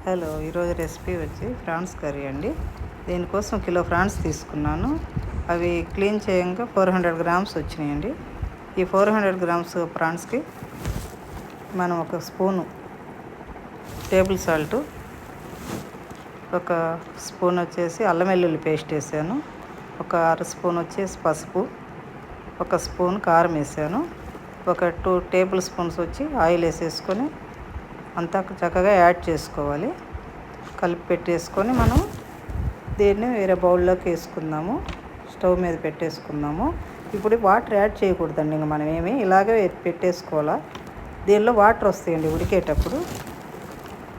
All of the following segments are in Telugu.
హలో, ఈరోజు రెసిపీ వచ్చి ప్రాన్స్ కర్రీ అండి. దీనికోసం కిలో ప్రాన్స్ తీసుకున్నాను. అవి క్లీన్ చేయంగా 400 గ్రామ్స్ వచ్చినాయండి. ఈ 400 గ్రామ్స్ ప్రాన్స్కి మనం ఒక స్పూను టేబుల్ సాల్ట్, ఒక స్పూన్ వచ్చేసి అల్లం వెల్లుల్లి పేస్ట్ వేసాను, ఒక అర స్పూన్ వచ్చేసి పసుపు, ఒక స్పూన్ కారం వేసాను, ఒక 2 టేబుల్ స్పూన్స్ వచ్చి ఆయిల్ వేసేసుకొని అంతా చక్కగా యాడ్ చేసుకోవాలి. కలిపి పెట్టేసుకొని మనం దీన్ని వేరే బౌల్లోకి వేసుకుందాము. స్టవ్ మీద పెట్టేసుకుందాము. ఇప్పుడు వాటర్ యాడ్ చేయకూడదండి, ఇంకా మనం ఏమి ఇలాగే పెట్టేసుకోవాలా. దీనిలో వాటర్ వస్తాయండి ఉడికేటప్పుడు.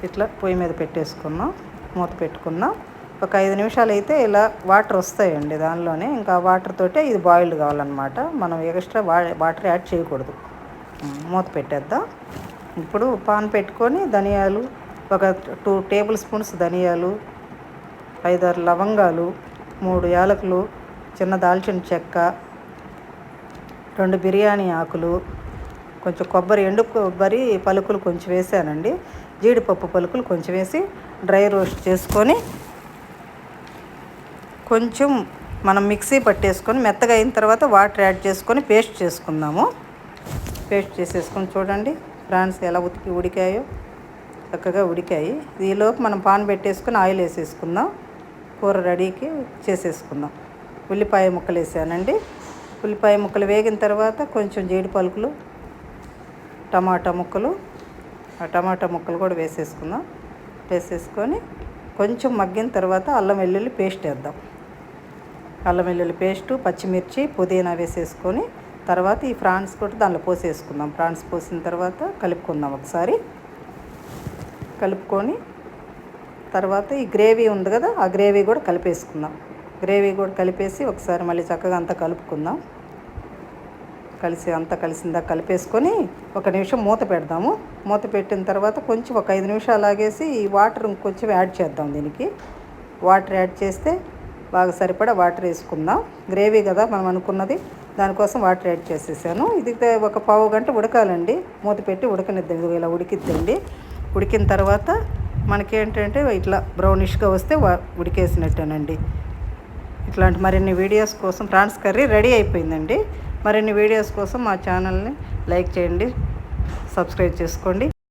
ఇట్లా పొయ్యి మీద పెట్టేసుకుందాం, మూత పెట్టుకుందాం. ఒక 5 నిమిషాలు అయితే ఇలా వాటర్ వస్తాయండి దానిలోనే. ఇంకా వాటర్ తోటే ఇది బాయిల్డ్ కావాలన్నమాట. మనం ఎక్స్ట్రా వాటర్ యాడ్ చేయకూడదు. మూత పెట్టేద్దాం. ఇప్పుడు పాన్ పెట్టుకొని ధనియాలు, ఒక 2 టేబుల్ స్పూన్స్ ధనియాలు, 5-6 లవంగాలు, 3 యాలకులు, చిన్న దాల్చిన చెక్క, 2 బిర్యానీ ఆకులు, కొంచెం ఎండు కొబ్బరి పలుకులు కొంచెం వేసానండి. జీడిపప్పు పలుకులు కొంచెం వేసి డ్రై రోస్ట్ చేసుకొని కొంచెం మనం మిక్సీ పట్టేసుకొని మెత్తగా అయిన తర్వాత వాటర్ యాడ్ చేసుకొని పేస్ట్ చేసుకుందాము. పేస్ట్ చేసేసుకొని చూడండి ప్రాన్స్ ఎలా ఉడికాయో, చక్కగా ఉడికాయి. ఈలోపు మనం పాన్ పెట్టేసుకొని ఆయిల్ వేసేసుకుందాం. కూర రెడీకి చేసేసుకుందాం. ఉల్లిపాయ ముక్కలు వేసానండి. ఉల్లిపాయ ముక్కలు వేగిన తర్వాత కొంచెం జీడి పలుకులు, టమాటా ముక్కలు, ఆ టమాటా ముక్కలు కూడా వేసేసుకుందాం. వేసేసుకొని కొంచెం మగ్గిన తర్వాత అల్లం వెల్లుల్లి పేస్ట్ వేద్దాం. అల్లం వెల్లుల్లి పేస్టు, పచ్చిమిర్చి, పుదీనా వేసేసుకొని తర్వాత ఈ ప్రాన్స్ కూడా దానిలో పోసేసుకుందాం. ప్రాన్స్ పోసిన తర్వాత కలుపుకుందాం. ఒకసారి కలుపుకొని తర్వాత ఈ గ్రేవీ ఉంది కదా, ఆ గ్రేవీ కూడా కలిపేసుకుందాం. గ్రేవీ కూడా కలిపేసి ఒకసారి మళ్ళీ చక్కగా అంతా కలుపుకుందాం. కలిసిందా కలిపేసుకొని 1 నిమిషం మూత పెడదాము. మూత పెట్టిన తర్వాత కొంచెం ఒక 5 నిమిషాలు ఆగేసి ఈ వాటర్ ఇంకొంచెం యాడ్ చేద్దాం. దీనికి వాటర్ యాడ్ చేస్తే బాగా సరిపడా వాటర్ వేసుకుందాం. గ్రేవీ కదా మనం అనుకున్నది, దానికోసం వాటర్ యాడ్ చేసేసాను. ఇది ఒక పావు గంట ఉడకాలండి. మూత పెట్టి ఉడకనిద్దాం. ఇది ఇలా ఉడికిద్దండి. ఉడికిన తర్వాత మనకేంటంటే ఇట్లా బ్రౌనిష్గా వస్తే ఉడికేసినట్టేనండి. ఇట్లాంటి మరిన్ని వీడియోస్ కోసం ప్రాన్స్ కర్రీ రెడీ అయిపోయిందండి. మరిన్ని వీడియోస్ కోసం మా ఛానల్ని లైక్ చేయండి, సబ్స్క్రైబ్ చేసుకోండి.